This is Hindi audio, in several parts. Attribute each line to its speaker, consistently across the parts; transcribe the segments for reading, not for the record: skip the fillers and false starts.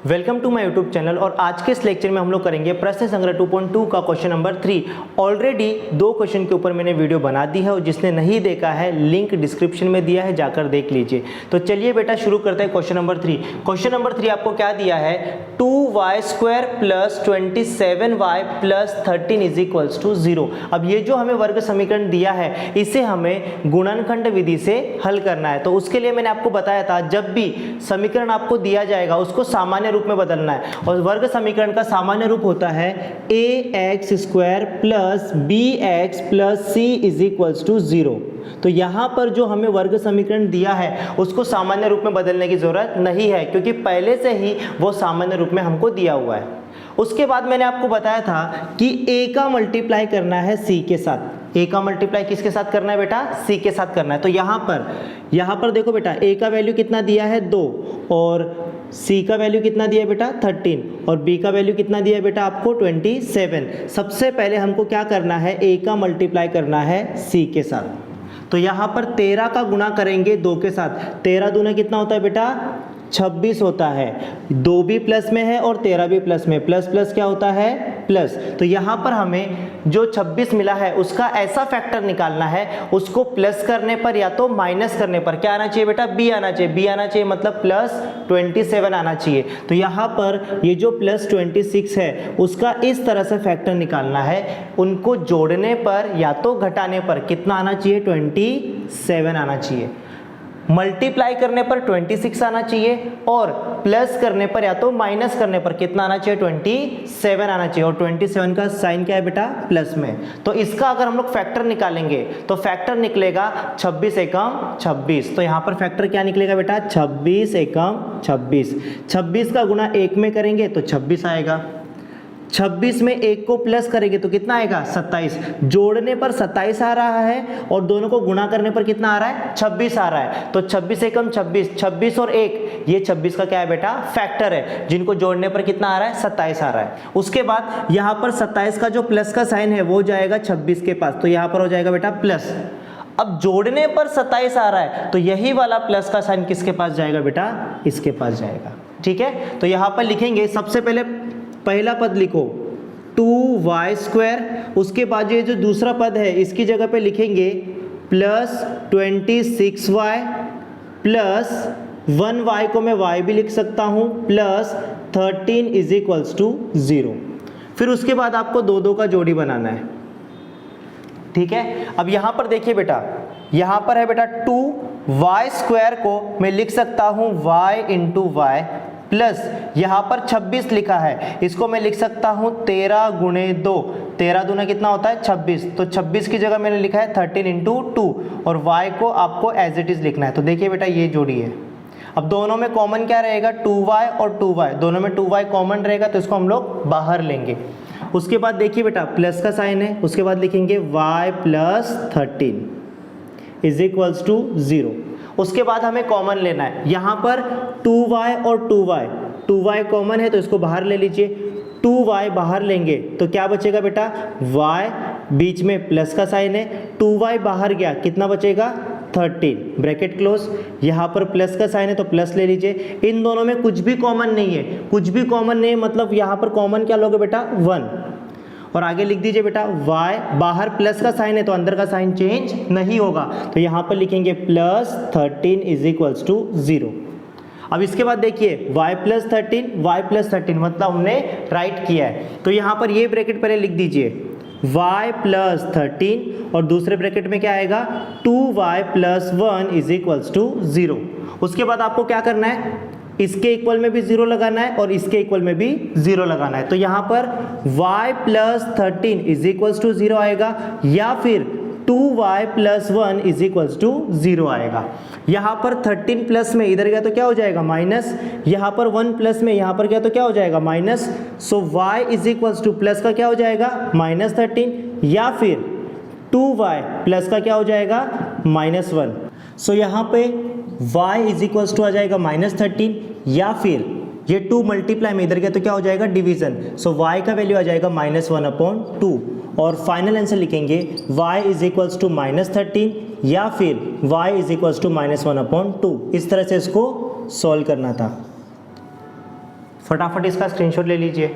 Speaker 1: Welcome to my YouTube channel. और आज के इस लेक्चर में हम लोग करेंगे प्रश्न संग्रह 2.2 का क्वेश्चन नंबर 3। ऑलरेडी 2 क्वेश्चन के ऊपर मैंने वीडियो बना दी है और जिसने नहीं देखा है लिंक डिस्क्रिप्शन में दिया है, जाकर देख लीजिए। तो चलिए बेटा शुरू करते हैं क्वेश्चन नंबर 3। क्वेश्चन नंबर 3 आपको क्या दिया है, 2y² plus 27y plus 13 is equals to 0। अब ये जो हमें वर्ग समीकरण दिया है इसे हमें गुणनखंड विधि से हल करना है। तो उसके लिए मैंने आपको बताया था, जब भी समीकरण आपको दिया जाएगा उसको सामान्य रूप में बदलना है। और वर्ग समीकरण का सामान्य रूप होता है ax² plus bx plus c is equals to 0। तो यहाँ पर जो हमें वर्ग समीकरण दिया है उसको सामान्य रूप में बदलने की जरूरत नहीं है, क्योंकि पहले से ही वो सामान्य रूप में हमको दिया हुआ है। उसके बाद मैंने आपको बताया था कि a का मल्टीप्लाई करना है c के साथ। a का मल्टीप्लाई किसके साथ करना है बेटा, c के साथ करना है। तो यहाँ पर देखो बेटा, a का वैल्यू कितना दिया है 2 और c का वैल्यू कितना दिया है बेटा 13 और b का वैल्यू कितना दिया है बेटा आपको 27। सबसे पहले हमको क्या करना है, a का मल्टीप्लाई करना है c के साथ। तो यहाँ पर 13 का गुणा करेंगे 2 के साथ। 13 दूना कितना होता है बेटा 26 होता है। 2 भी प्लस में है और 13 भी प्लस में, प्लस प्लस क्या होता है प्लस। तो यहाँ पर हमें जो 26 मिला है उसका ऐसा फैक्टर निकालना है, उसको प्लस करने पर या तो माइनस करने पर क्या आना चाहिए बेटा, b आना चाहिए। b आना चाहिए मतलब प्लस 27 आना चाहिए। तो यहाँ पर ये जो प्लस 26 है उसका इस तरह से फैक्टर निकालना है। उनको जोड़ने पर या तो घटाने पर कितना आना चाहिए 27 आना चाहिए। मल्टीप्लाई करने पर 26 आना चाहिए और प्लस करने पर या तो माइनस करने पर कितना आना चाहिए 27 आना चाहिए। और 27 का साइन क्या है बेटा प्लस में। तो इसका अगर हम लोग फैक्टर निकालेंगे तो फैक्टर निकलेगा 26 एकम 26। तो यहाँ पर फैक्टर क्या निकलेगा बेटा 26 एकम 26। 26 का गुणा 1 में करेंगे तो 26 आएगा। 26 में 1 को प्लस करेंगे तो कितना आएगा 27। जोड़ने पर 27 आ रहा है और दोनों को गुणा करने पर कितना आ रहा है 26 आ रहा है। तो 26 एकम 26, 26 और 1, ये 26 का क्या है बेटा फैक्टर है, जिनको जोड़ने पर कितना आ रहा है 27 आ रहा है। उसके बाद यहाँ पर 27 का जो प्लस का साइन है वो जाएगा 26 के पास, तो यहाँ पर हो जाएगा बेटा प्लस। अब जोड़ने पर 27 आ रहा है तो यही वाला प्लस का साइन किसके पास जाएगा बेटा, इसके पास जाएगा। ठीक है, तो यहाँ पर लिखेंगे, सबसे पहले पहला पद लिखो 2y², उसके बाद ये जो दूसरा पद है इसकी जगह पे लिखेंगे प्लस 26y प्लस 1y को मैं y भी लिख सकता हूँ प्लस 13 इज इक्वल्स टू 0। फिर उसके बाद आपको 2 का जोड़ी बनाना है। ठीक है, अब यहाँ पर देखिए बेटा, यहाँ पर है बेटा 2y² को मैं लिख सकता हूँ y इंटू y प्लस यहाँ पर 26 लिखा है, इसको मैं लिख सकता हूँ 13 गुणे 2। 13 दूना कितना होता है 26। तो 26 की जगह मैंने लिखा है 13 इंटू 2 और y को आपको एज इट इज लिखना है। तो देखिए बेटा ये जोड़ी है। अब दोनों में कॉमन क्या रहेगा 2y और 2y, दोनों में 2y कॉमन रहेगा तो इसको हम लोग बाहर लेंगे। उसके बाद देखिए बेटा प्लस का साइन है, उसके बाद लिखेंगे y plus 13 is equals to 0। उसके बाद हमें कॉमन लेना है, यहाँ पर 2y और 2y कॉमन है तो इसको बाहर ले लीजिए। 2y बाहर लेंगे तो क्या बचेगा बेटा y, बीच में प्लस का साइन है, 2y बाहर गया कितना बचेगा 13 ब्रैकेट क्लोज। यहाँ पर प्लस का साइन है तो प्लस ले लीजिए। इन दोनों में कुछ भी कॉमन नहीं है, कुछ भी कॉमन नहीं है मतलब यहाँ पर कॉमन क्या लोगे बेटा 1 और आगे लिख दीजिए बेटा y, बाहर प्लस का साइन है तो अंदर का साइन चेंज नहीं होगा, तो यहाँ पर लिखेंगे प्लस 13 इज इक्वल्स टू 0। अब इसके बाद देखिए y प्लस 13 मतलब हमने राइट किया है। तो यहाँ पर ये ब्रैकेट पहले लिख दीजिए y प्लस 13 और दूसरे ब्रैकेट में क्या आएगा 2y plus 1 is equals to 0। उसके बाद आपको क्या करना है, इसके इक्वल में भी 0 लगाना है और इसके इक्वल में भी 0 लगाना है। तो यहाँ पर y plus 13 is equals to 0 आएगा या फिर 2y plus 1 is equals to 0 आएगा। यहाँ पर 13 प्लस में इधर गया तो क्या हो जाएगा माइनस, यहाँ पर 1 प्लस में यहाँ पर गया तो क्या हो जाएगा minus. So y is equals two plus का क्या हो जाएगा माइनस 13 या फिर 2y प्लस का क्या हो जाएगा माइनस 1। सो यहाँ पे y इज इक्वल्स टू आ जाएगा माइनस 13 या फिर ये 2 मल्टीप्लाई में इधर गया तो क्या हो जाएगा डिवीजन। सो y का वैल्यू आ जाएगा -1/2 और फाइनल आंसर लिखेंगे y इज इक्वल्स टू -13 या फिर y इज इक्वल्स टू -1/2। इस तरह से इसको सॉल्व करना था। फटाफट इसका स्क्रीनशॉट ले लीजिए।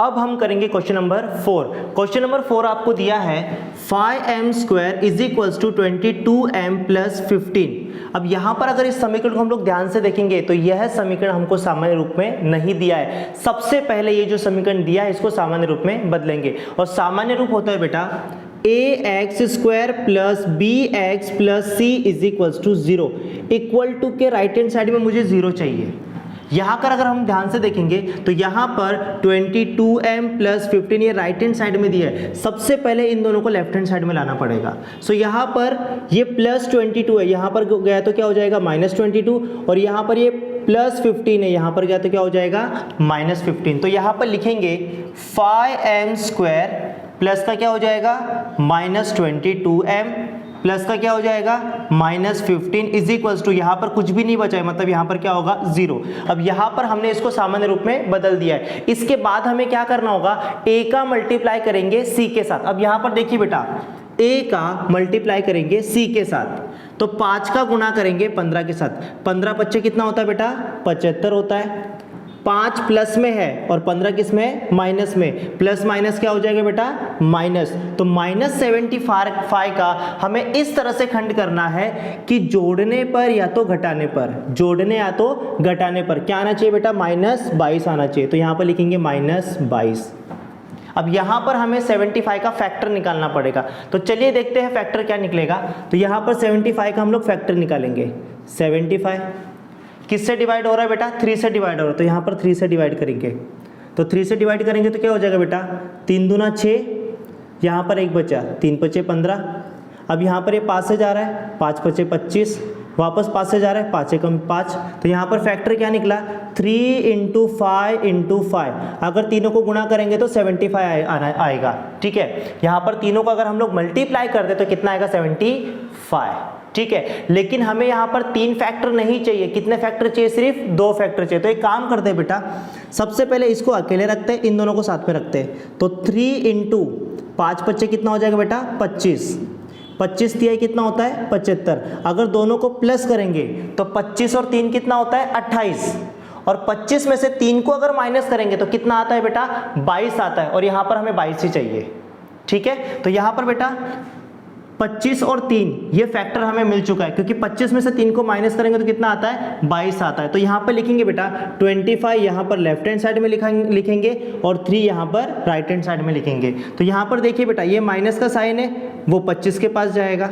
Speaker 1: अब हम करेंगे क्वेश्चन नंबर 4। क्वेश्चन नंबर 4 आपको दिया है 5m² is equals to 22m plus 15। अब यहाँ पर अगर इस समीकरण को हम लोग ध्यान से देखेंगे तो यह समीकरण हमको सामान्य रूप में नहीं दिया है। सबसे पहले ये जो समीकरण दिया है इसको सामान्य रूप में बदलेंगे, और सामान्य रूप होता है बेटा ax² plus bx plus c is equals to 0। Equal to के राइट हैंड साइड में मुझे 0 चाहिए। यहाँ पर अगर हम ध्यान से देखेंगे तो यहाँ पर 22m प्लस 15 ये राइट हैंड साइड में दिया है। सबसे पहले इन दोनों को लेफ्ट हैंड साइड में लाना पड़ेगा। सो यहाँ पर ये प्लस 22 है, यहाँ पर गया तो क्या हो जाएगा -22, और यहाँ पर ये प्लस 15 है, यहाँ पर गया तो क्या हो जाएगा -15। तो यहाँ पर लिखेंगे 5m² प्लस का क्या हो जाएगा -22m प्लस का क्या हो जाएगा -15 इज इक्वल्स टू, यहाँ पर कुछ भी नहीं बचा है, मतलब यहाँ पर क्या होगा 0। अब यहाँ पर हमने इसको सामान्य रूप में बदल दिया है। इसके बाद हमें क्या करना होगा, a का मल्टीप्लाई करेंगे c के साथ। अब यहाँ पर देखिए बेटा, a का मल्टीप्लाई करेंगे c के साथ, तो 5 का गुणा करेंगे 15 के साथ। 15 पच्चे कितना होता है बेटा 75 होता है। 5 प्लस में है और 15 किस में माइनस में, प्लस माइनस क्या हो जाएगा बेटा माइनस। तो -75 का हमें इस तरह से खंड करना है कि जोड़ने पर या तो घटाने पर, जोड़ने या तो घटाने पर क्या आना चाहिए बेटा -22 आना चाहिए। तो यहाँ पर लिखेंगे -22। अब यहाँ पर हमें 75 का फैक्टर निकालना पड़ेगा, तो चलिए देखते हैं फैक्टर क्या निकलेगा। तो यहाँ पर 75 का हम लोग फैक्टर निकालेंगे। 75 किससे डिवाइड हो रहा है बेटा 3 से डिवाइड हो रहा है, तो यहाँ पर 3 से डिवाइड करेंगे। तो 3 से डिवाइड करेंगे तो क्या हो जाएगा बेटा 3 दूना 6, यहाँ पर 1 बचा, 3 पचे 15। अब यहाँ पर ये 5 से जा रहा है, 5 पचे 25, वापस 5 से जा रहा है, 5 कम 5। तो यहाँ पर फैक्टर क्या निकला 3 × 5 × 5। अगर तीनों को गुणा करेंगे तो 75 आएगा। ठीक है, यहाँ पर तीनों को अगर हम लोग मल्टीप्लाई कर दे तो कितना आएगा 75। ठीक है, लेकिन हमें यहाँ पर 3 फैक्टर नहीं चाहिए। कितने फैक्टर चाहिए, सिर्फ 2 फैक्टर चाहिए। तो एक काम करते हैं बेटा, सबसे पहले इसको अकेले रखते हैं, इन दोनों को साथ में रखते हैं। तो 3 × 5 पच्चे कितना हो जाएगा बेटा 25, 25 तिहाई कितना होता है 75। अगर दोनों को प्लस करेंगे तो 25 और 3 कितना होता है 28, और 25 में से 3 को अगर माइनस करेंगे तो कितना आता है बेटा 22 आता है, और यहाँ पर हमें 22 ही चाहिए। ठीक है, तो यहाँ पर बेटा 25 और 3 ये फैक्टर हमें मिल चुका है, क्योंकि 25 में से 3 को माइनस करेंगे तो कितना आता है 22 आता है। तो यहाँ पर लिखेंगे बेटा 25 यहाँ पर लेफ्ट हैंड साइड में लिखेंगे और 3 यहाँ पर राइट हैंड साइड में लिखेंगे। तो यहाँ पर देखिए बेटा ये माइनस का साइन है वो 25 के पास जाएगा।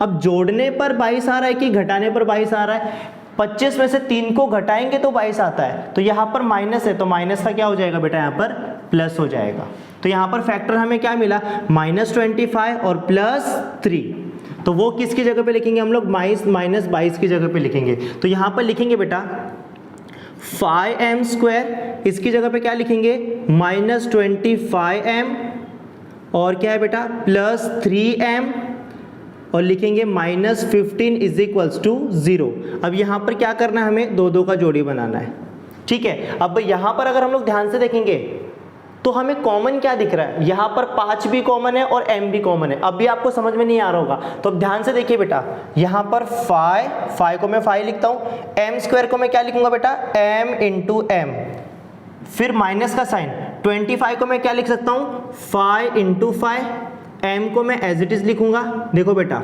Speaker 1: अब जोड़ने पर 22 आ रहा है कि घटाने पर 22 आ रहा है, 25 में से 3 को घटाएंगे तो 22 आता है। तो यहाँ पर माइनस है तो माइनस का क्या हो जाएगा बेटा यहाँ पर प्लस हो जाएगा। तो यहाँ पर फैक्टर हमें क्या मिला -25 और +3। तो वो किसकी जगह पे लिखेंगे हम लोग -22 की जगह पे लिखेंगे। तो यहाँ पर लिखेंगे बेटा 5m², इसकी जगह पे क्या लिखेंगे -25m, और क्या है बेटा +3m, और लिखेंगे -15 इज इक्वल्स टू 0। अब यहाँ पर क्या करना है, हमें 2 का जोड़ी बनाना है। ठीक है, अब यहाँ पर अगर हम लोग ध्यान से देखेंगे तो हमें कॉमन क्या दिख रहा है, यहाँ पर 5 भी कॉमन है और m भी कॉमन है। अब भी आपको समझ में नहीं आ रहा होगा, तो अब ध्यान से देखिए बेटा, यहाँ पर 5 को मैं 5 लिखता हूँ, m² को मैं क्या लिखूंगा बेटा m × m, फिर माइनस का साइन। 25 को मैं क्या लिख सकता हूँ 5 × 5, m को मैं एज इट इज लिखूंगा। देखो बेटा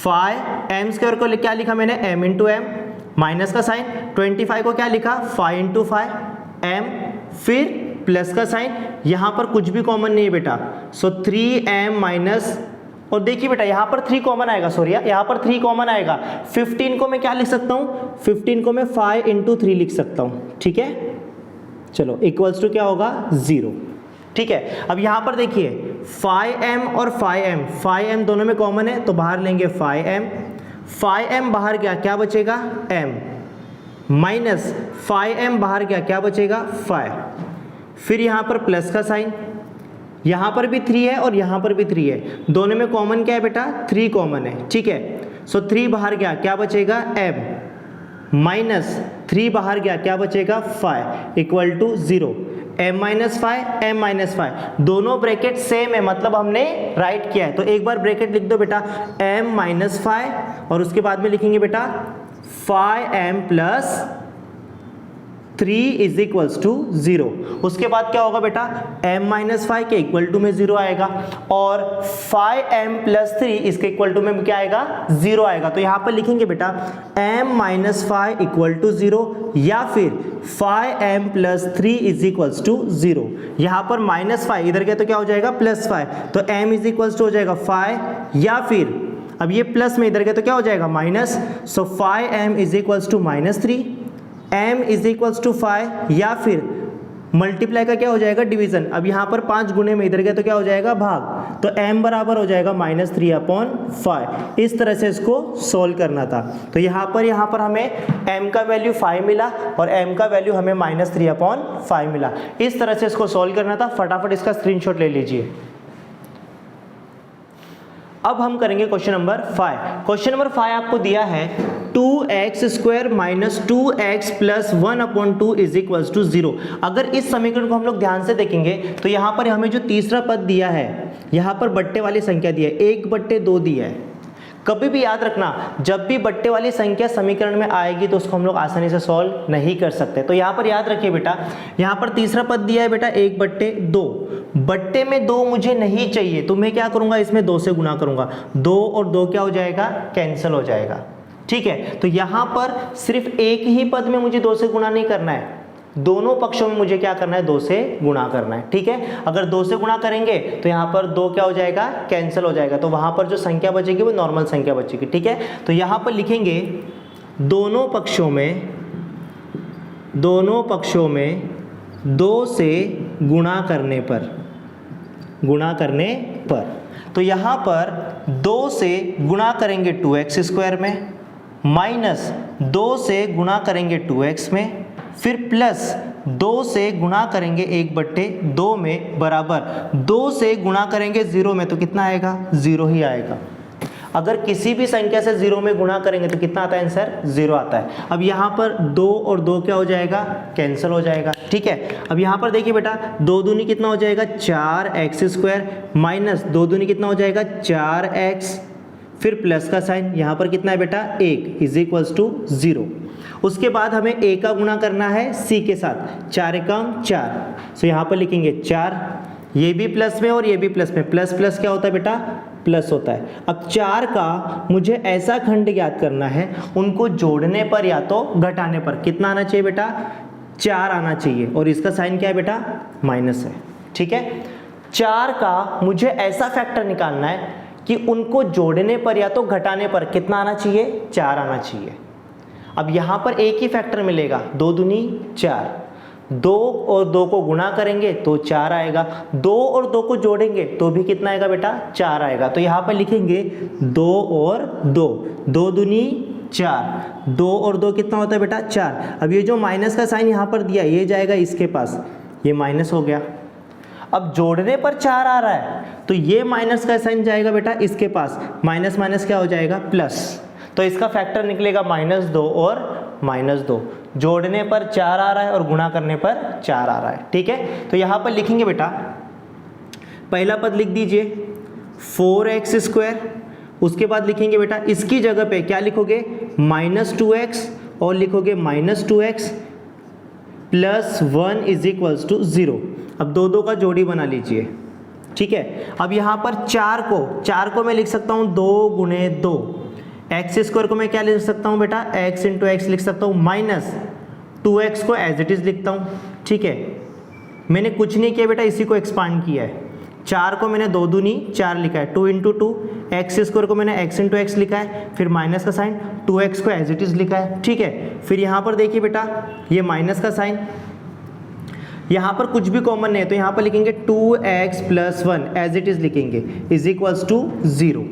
Speaker 1: 5m² को क्या लिखा मैंने m × m, माइनस का साइन। 25 को क्या लिखा 5 × 5 m, फिर प्लस का साइन। यहाँ पर कुछ भी कॉमन नहीं है बेटा, सो 3m माइनस, और देखिए बेटा यहाँ पर 3 कॉमन आएगा, सॉरी यहाँ पर 3 कॉमन आएगा। 15 को मैं क्या लिख सकता हूँ 15 को मैं 5 × 3 लिख सकता हूँ। ठीक है, चलो इक्वल्स टू क्या होगा 0। ठीक है, अब यहाँ पर देखिए 5m और 5m दोनों में कॉमन है तो बाहर लेंगे 5m बाहर गया क्या बचेगा m, माइनस 5m बाहर गया क्या बचेगा 5, फिर यहाँ पर प्लस का साइन। यहाँ पर भी 3 है और यहाँ पर भी 3 है, दोनों में कॉमन क्या है बेटा 3 कॉमन है। ठीक है, सो 3 बाहर गया क्या बचेगा m, माइनस 3 बाहर गया क्या बचेगा 5 इक्वल टू 0। m - 5 m - 5 दोनों ब्रैकेट सेम है, मतलब हमने राइट किया है। तो एक बार ब्रैकेट लिख दो बेटा m - 5 और उसके बाद में लिखेंगे बेटा 5m + 3 इज इक्वल्स टू 0। उसके बाद क्या होगा बेटा, m माइनस 5 के इक्वल टू में 0 आएगा और 5m प्लस 3 इसके इक्वल टू में क्या आएगा, 0 आएगा। तो यहाँ पर लिखेंगे बेटा m माइनस 5 इक्वल टू 0 या फिर 5m plus 3 is equals to 0। यहाँ पर माइनस 5 इधर गया तो क्या हो जाएगा प्लस 5, तो m इज इक्वल्स टू हो जाएगा 5 या फिर अब ये प्लस में इधर गया तो क्या हो जाएगा minus, so 5m is equals to minus 3, m is equals to 5 या फिर मल्टीप्लाई का क्या हो जाएगा डिवीजन। अब यहाँ पर 5 गुने में इधर गया तो क्या हो जाएगा भाग, तो m बराबर हो जाएगा -3/5। इस तरह से इसको सोल्व करना था। तो यहाँ पर हमें m का वैल्यू 5 मिला और m का वैल्यू हमें -3/5 मिला। इस तरह से इसको सोल्व करना था। फटाफट इसका स्क्रीनशॉट ले लीजिए। अब हम करेंगे क्वेश्चन नंबर 5। क्वेश्चन नंबर 5 आपको दिया है 2x² minus 2x plus 1/2 is equals to 0। अगर इस समीकरण को हम लोग ध्यान से देखेंगे तो यहाँ पर हमें जो तीसरा पद दिया है, यहाँ पर बट्टे वाली संख्या दी है, 1/2 दिया है। कभी भी याद रखना, जब भी बट्टे वाली संख्या समीकरण में आएगी तो उसको हम लोग आसानी से सॉल्व नहीं कर सकते। तो यहाँ पर याद रखिए बेटा, यहाँ पर तीसरा पद दिया है बेटा 1/2। बट्टे में 2 मुझे नहीं चाहिए तो मैं क्या करूँगा, इसमें 2 से गुणा करूँगा। 2 और 2 क्या हो जाएगा, कैंसिल हो जाएगा। ठीक है, तो यहाँ पर सिर्फ एक ही पद में मुझे 2 से गुणा नहीं करना है, दोनों पक्षों में मुझे क्या करना है, 2 से गुणा करना है। ठीक है, अगर 2 से गुणा करेंगे तो यहाँ पर 2 क्या हो जाएगा, कैंसिल हो जाएगा। तो वहाँ पर जो संख्या बचेगी वो नॉर्मल संख्या बचेगी। ठीक है, तो यहाँ पर लिखेंगे दोनों पक्षों में 2 से गुणा करने पर तो यहाँ पर 2 से गुणा करेंगे 2x² में, माइनस 2 से गुणा करेंगे 2x में, फिर प्लस 2 से गुणा करेंगे 1/2 में, बराबर 2 से गुणा करेंगे 0 में तो कितना आएगा, 0 ही आएगा। अगर किसी भी संख्या से 0 में गुणा करेंगे तो कितना आता है आंसर, 0 आता है। अब यहाँ पर 2 और 2 क्या हो जाएगा, कैंसिल हो जाएगा। ठीक है, अब यहाँ पर देखिए बेटा 2 दूनी कितना हो जाएगा, 4x² माइनस 2 दूनी कितना हो जाएगा, 4x, फिर प्लस का साइन, यहाँ पर कितना है बेटा 1 इज इक्वल्स टू 0। उसके बाद हमें a का गुणा करना है c के साथ, 4 एकम 4, सो यहाँ पर लिखेंगे 4, ये भी प्लस में और ये भी प्लस में, प्लस प्लस क्या होता है बेटा, प्लस होता है। अब 4 का मुझे ऐसा खंड ज्ञात करना है, उनको जोड़ने पर या तो घटाने पर कितना आना चाहिए बेटा, 4 आना चाहिए, और इसका साइन क्या है बेटा, माइनस है। ठीक है, 4 का मुझे ऐसा फैक्टर निकालना है कि उनको जोड़ने पर या तो घटाने पर कितना आना चाहिए, 4 आना चाहिए। अब यहाँ पर एक ही फैक्टर मिलेगा, 2 दूनी 4, 2 और 2 को गुणा करेंगे तो 4 आएगा, 2 और 2 को जोड़ेंगे तो भी कितना आएगा बेटा, 4 आएगा। तो यहाँ पर लिखेंगे 2 और 2, 2 दूनी 4, 2 और 2 कितना होता है बेटा, 4। अब ये जो माइनस का साइन यहाँ पर दिया ये जाएगा इसके पास, ये माइनस हो गया। अब जोड़ने पर 4 आ रहा है तो ये माइनस का साइन जाएगा बेटा इसके पास, माइनस माइनस क्या हो जाएगा, प्लस। तो इसका फैक्टर निकलेगा -2 और -2। जोड़ने पर 4 आ रहा है और गुणा करने पर 4 आ रहा है। ठीक है, तो यहाँ पर लिखेंगे बेटा, पहला पद लिख दीजिए 4x², उसके बाद लिखेंगे बेटा इसकी जगह पे क्या लिखोगे, -2x और लिखोगे -2x plus 1 is equals to 0। अब 2 का जोड़ी बना लीजिए। ठीक है, अब यहाँ पर 4 को मैं लिख सकता हूँ 2 गुणे 2, x² को मैं क्या लिख सकता हूँ बेटा, x इंटू एक्स लिख सकता हूँ, माइनस 2x को एज इट इज़ लिखता हूँ। ठीक है, मैंने कुछ नहीं किया बेटा, इसी को एक्सपांड किया है। 4 को मैंने 2 दूनी 4 लिखा है, 2 इंटू 2, x² को मैंने x इंटू एक्स लिखा है, फिर माइनस का साइन, 2x को एज इट इज़ लिखा है। ठीक है, फिर यहाँ पर देखिए बेटा ये माइनस का साइन, यहाँ पर कुछ भी कॉमन नहीं है तो यहाँ पर लिखेंगे 2x plus 1 as it is लिखेंगे इज इक्वल्स टू 0।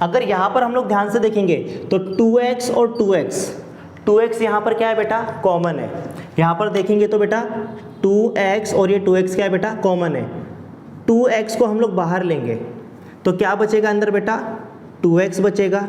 Speaker 1: अगर यहाँ पर हम लोग ध्यान से देखेंगे तो 2x और 2x यहाँ पर क्या है बेटा, कॉमन है। यहाँ पर देखेंगे तो बेटा 2x और ये 2x क्या है बेटा, कॉमन है। 2x को हम लोग बाहर लेंगे तो क्या बचेगा अंदर बेटा, 2x बचेगा,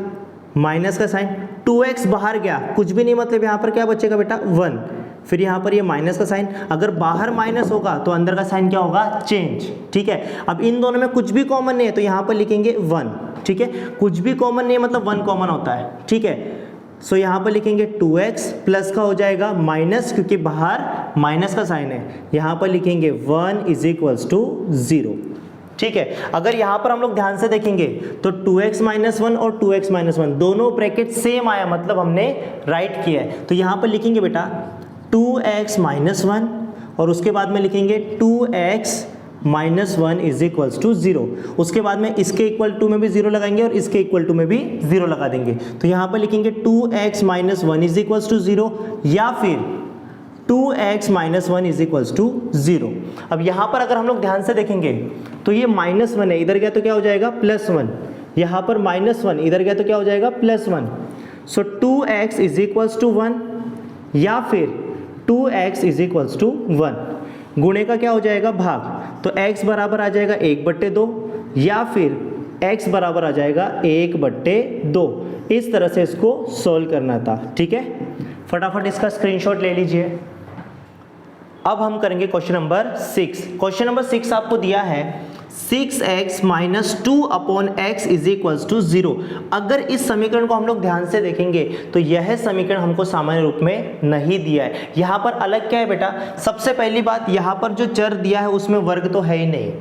Speaker 1: माइनस का साइन, 2x बाहर गया कुछ भी नहीं, मतलब यहाँ पर क्या बचेगा बेटा 1, फिर यहाँ पर ये माइनस का साइन, अगर बाहर माइनस होगा तो अंदर का साइन क्या होगा, चेंज। ठीक है, अब इन दोनों में कुछ भी कॉमन नहीं है तो यहाँ पर लिखेंगे 1। ठीक है, कुछ भी कॉमन नहीं है मतलब 1 कॉमन होता है। ठीक है, सो यहाँ पर लिखेंगे 2x प्लस का हो जाएगा माइनस, क्योंकि बाहर माइनस का साइन है, यहाँ पर लिखेंगे 1 इज इक्वल्स टू 0। ठीक है, अगर यहाँ पर हम लोग ध्यान से देखेंगे तो 2x माइनस 1 और 2x माइनस 1 दोनों ब्रैकेट सेम आया, मतलब हमने राइट किया है। तो यहाँ पर लिखेंगे बेटा 2x माइनस 1 और उसके बाद में लिखेंगे 2x minus 1 is equals to 0। उसके बाद में इसके इक्वल टू में भी 0 लगाएंगे और इसके इक्वल टू में भी 0 लगा देंगे। तो यहाँ पर लिखेंगे 2x minus 1 is equals to 0 या फिर 2x minus 1 is equals to 0। अब यहाँ पर अगर हम लोग ध्यान से देखेंगे तो ये माइनस 1 है, इधर गया तो क्या हो जाएगा प्लस 1, यहाँ पर माइनस 1 इधर गया तो क्या हो जाएगा plus 1। So 2x is equals to 1 या फिर 2x इज इक्वल्स टू 1। गुणे का क्या हो जाएगा भाग, तो x बराबर आ जाएगा 1/2 या फिर x बराबर आ जाएगा 1/2। इस तरह से इसको सोल्व करना था। ठीक है, फटाफट इसका स्क्रीनशॉट ले लीजिए। अब हम करेंगे क्वेश्चन नंबर 6। क्वेश्चन नंबर 6 आपको दिया है 6x minus 2 upon x is equals to 0। अगर इस समीकरण को हम लोग ध्यान से देखेंगे तो यह समीकरण हमको सामान्य रूप में नहीं दिया है। यहाँ पर अलग क्या है बेटा, सबसे पहली बात यहाँ पर जो चर दिया है उसमें वर्ग तो है ही नहीं।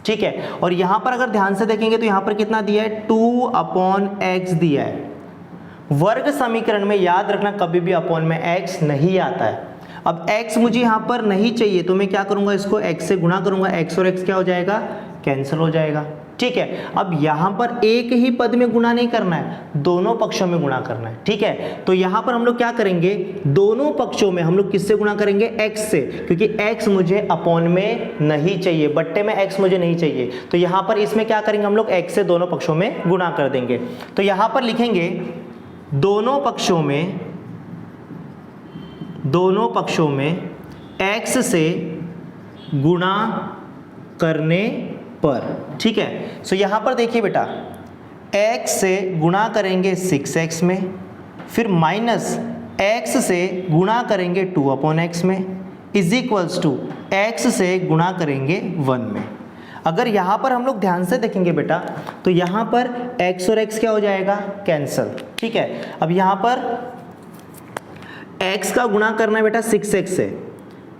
Speaker 1: ठीक है, और यहाँ पर अगर ध्यान से देखेंगे तो यहाँ पर कितना दिया है 2 अपॉन x दिया है। वर्ग समीकरण में याद रखना कभी भी अपॉन में x नहीं आता है। अब x मुझे यहाँ पर नहीं चाहिए तो मैं क्या करूँगा, इसको x से गुणा करूँगा, x और x क्या हो जाएगा कैंसिल हो जाएगा। ठीक है, अब यहाँ पर एक ही पद में गुणा नहीं करना है, दोनों पक्षों में गुणा करना है। ठीक है, तो यहाँ पर हम लोग क्या करेंगे, दोनों पक्षों में हम लोग किससे गुणा करेंगे, x से, क्योंकि x मुझे अपॉन में नहीं चाहिए, बट्टे में x मुझे नहीं चाहिए। तो यहाँ पर इसमें क्या करेंगे हम लोग, x से दोनों पक्षों में गुणा कर देंगे। तो यहाँ पर लिखेंगे दोनों पक्षों में x से गुणा करने पर। ठीक है, सो यहाँ पर देखिए बेटा x से गुणा करेंगे 6x में, फिर माइनस x से गुणा करेंगे 2 अपॉन x में, इज इक्वल्स टू x से गुणा करेंगे 1 में। अगर यहाँ पर हम लोग ध्यान से देखेंगे बेटा तो यहाँ पर x और x क्या हो जाएगा कैंसल। ठीक है, अब यहाँ पर x का गुणा करना है बेटा 6x से,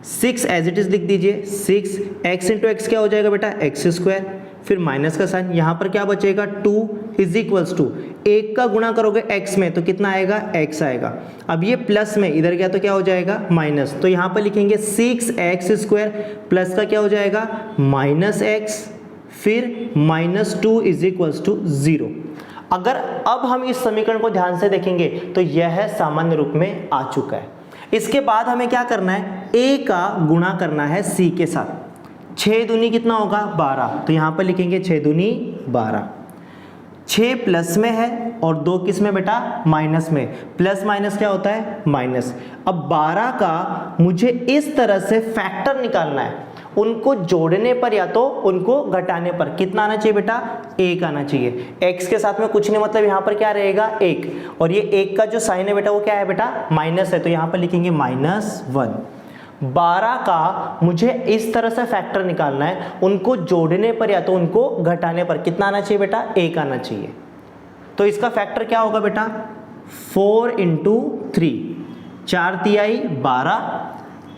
Speaker 1: 6 एज इट इज लिख दीजिए, 6x इंटू एक्स क्या हो जाएगा बेटा एक्स स्क्वायर, फिर माइनस का साइन, यहाँ पर क्या बचेगा 2 इज इक्वल्स टू 1 का गुणा करोगे x में तो कितना आएगा x आएगा। अब ये प्लस में इधर गया तो क्या हो जाएगा माइनस, तो यहाँ पर लिखेंगे 6x स्क्वायर प्लस का क्या हो जाएगा माइनस x, फिर माइनस 2 इज इक्वल्स टू 0। अगर अब हम इस समीकरण को ध्यान से देखेंगे तो यह सामान्य रूप में आ चुका है। इसके बाद हमें क्या करना है, a का गुणा करना है c के साथ। 6 दूनी कितना होगा 12, तो यहाँ पर लिखेंगे 6 दूनी 12। 6 प्लस में है और 2 किस में बेटा माइनस में, प्लस माइनस क्या होता है माइनस। अब 12 का मुझे इस तरह से फैक्टर निकालना है, उनको जोड़ने पर या तो उनको घटाने पर कितना आना चाहिए बेटा 1 आना चाहिए। x के साथ में कुछ नहीं, मतलब यहाँ पर क्या रहेगा 1, और ये 1 का जो साइन है बेटा वो क्या है बेटा माइनस है, तो यहाँ पर लिखेंगे -1। 12 का मुझे इस तरह से फैक्टर निकालना है, उनको जोड़ने पर या तो उनको घटाने पर कितना आना चाहिए बेटा 1 आना चाहिए। तो इसका फैक्टर क्या होगा बेटा 4 इंटू 3, 4 तिहाई 12,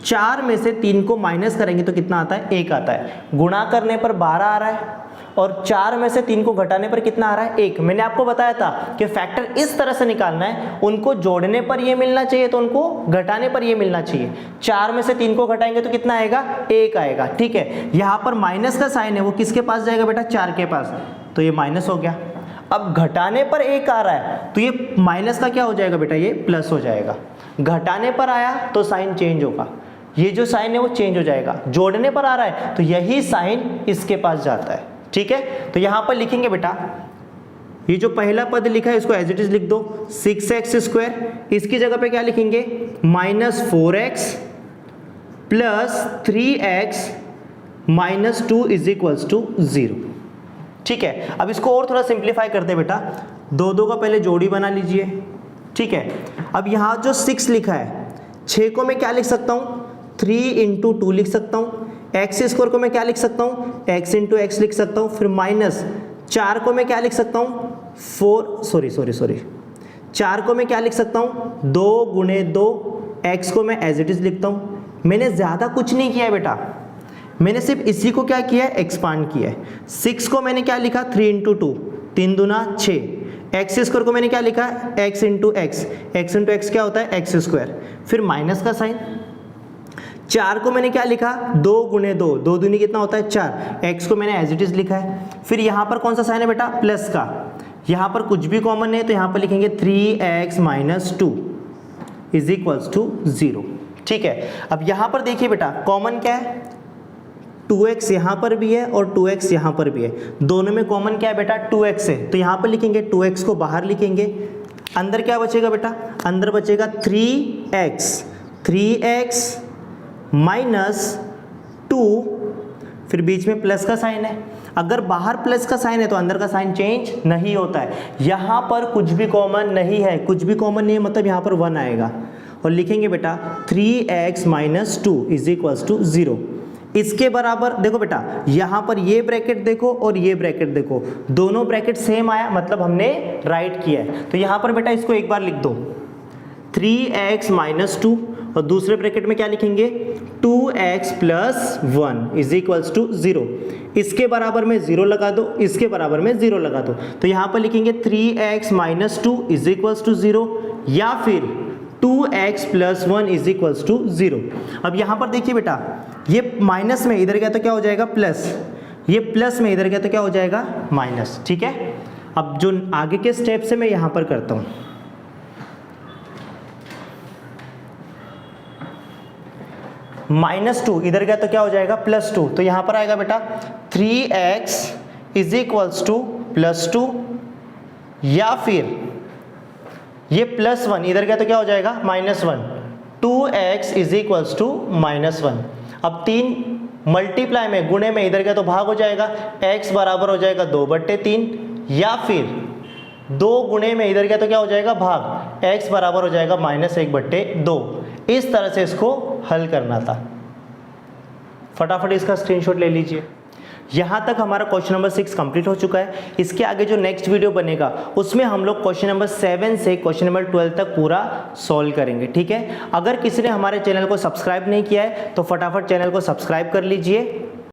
Speaker 1: 4 में से 3 को माइनस करेंगे तो कितना आता है 1 आता है। गुणा करने पर 12 आ रहा है और 4 में से 3 को घटाने पर कितना आ रहा है 1। मैंने आपको बताया था कि फैक्टर इस तरह से निकालना है, उनको जोड़ने पर ये मिलना चाहिए तो उनको घटाने पर ये मिलना चाहिए। 4 में से 3 को घटाएंगे तो कितना आएगा 1 आएगा। ठीक है, यहाँ पर माइनस का साइन है वो किसके पास जाएगा बेटा 4 के पास, तो ये माइनस हो गया। अब घटाने पर 1 आ रहा है तो ये माइनस का क्या हो जाएगा बेटा ये प्लस हो जाएगा। घटाने पर आया तो साइन चेंज होगा, ये जो साइन है वो चेंज हो जाएगा। जोड़ने पर आ रहा है तो यही साइन इसके पास जाता है। ठीक है, तो यहां पर लिखेंगे बेटा ये जो पहला पद लिखा है इसको एज इट इज लिख दो 6x स्क्वायर, इसकी जगह पे क्या लिखेंगे -4x plus 3x minus 2 is equals to 0। ठीक है, अब इसको और थोड़ा सिंप्लीफाई करते हैं बेटा, 2 का पहले जोड़ी बना लीजिए। ठीक है, अब यहाँ जो 6 लिखा है 6 को मैं क्या लिख सकता हूँ 3 इंटू 2 लिख सकता हूँ, एक्स स्क्वायर को मैं क्या लिख सकता हूँ x इंटू एक्स लिख सकता हूँ, फिर माइनस 4 को मैं क्या लिख सकता हूँ 4 4 को मैं क्या लिख सकता हूँ, 2 गुणे 2, x को मैं एज इट इज लिखता हूँ। मैंने ज़्यादा कुछ नहीं किया है बेटा, मैंने सिर्फ इसी को क्या किया है, एक्सपांड किया है। 6 को मैंने क्या लिखा, 3 इंटू 2, 3 दूना 6। एक्स स्क्वायर को मैंने क्या लिखा, x into x, x into x क्या होता है, एक्स स्क्वायर, फिर माइनस का साइन। 4 को मैंने क्या लिखा, 2 गुणे 2, 2 दूनी कितना होता है 4, x को मैंने एज इट इज लिखा है। फिर यहाँ पर कौन सा साइन है बेटा, प्लस का, यहाँ पर कुछ भी कॉमन है तो यहाँ पर लिखेंगे 3x minus 2 is equals to 0। ठीक है, अब यहाँ पर देखिए बेटा कॉमन क्या है, 2x यहाँ पर भी है और 2x यहाँ पर भी है, दोनों में कॉमन क्या है बेटा, 2x है, तो यहाँ पर लिखेंगे 2x को बाहर लिखेंगे, अंदर क्या बचेगा बेटा, अंदर बचेगा 3x माइनस 2, फिर बीच में प्लस का साइन है। अगर बाहर प्लस का साइन है तो अंदर का साइन चेंज नहीं होता है। यहाँ पर कुछ भी कॉमन नहीं है, कुछ भी कॉमन नहीं है मतलब यहाँ पर 1 आएगा और लिखेंगे बेटा 3x minus 2 is equals to 0। इसके बराबर देखो बेटा, यहाँ पर ये ब्रैकेट देखो और ये ब्रैकेट देखो, दोनों ब्रैकेट सेम आया मतलब हमने राइट किया है। तो यहाँ पर बेटा इसको एक बार लिख दो, 3x माइनस 2 और दूसरे ब्रैकेट में क्या लिखेंगे, 2x plus 1 is equals to 0। इसके बराबर में 0 लगा दो, इसके बराबर में 0 लगा दो, तो यहाँ पर लिखेंगे 3x minus 2 is equals to 0 या फिर 2x plus 1 is equals to 0। अब यहाँ पर देखिए बेटा, ये माइनस में इधर गया तो क्या हो जाएगा प्लस, ये प्लस में इधर गया तो क्या हो जाएगा माइनस। ठीक है, अब जो आगे के स्टेप से मैं यहाँ पर करता हूँ, -2 इधर गया तो क्या हो जाएगा +2, तो यहाँ पर आएगा बेटा 3x इज इक्वल्स टू +2 या फिर ये +1 इधर गया तो क्या हो जाएगा -1, 2x इज इक्वल्स टू -1। अब 3 मल्टीप्लाई में गुणे में इधर गया तो भाग हो जाएगा, x बराबर हो जाएगा 2/3 या फिर 2 गुणे में इधर गया तो क्या हो जाएगा भाग, x बराबर हो जाएगा -1/2। इस तरह से इसको हल करना था। फटाफट इसका स्क्रीनशॉट ले लीजिए। यहाँ तक हमारा क्वेश्चन नंबर 6 कंप्लीट हो चुका है। इसके आगे जो नेक्स्ट वीडियो बनेगा उसमें हम लोग क्वेश्चन नंबर 7 से क्वेश्चन नंबर 12 तक पूरा सॉल्व करेंगे। ठीक है, अगर किसी ने हमारे चैनल को सब्सक्राइब नहीं किया है तो फटाफट चैनल को सब्सक्राइब कर लीजिए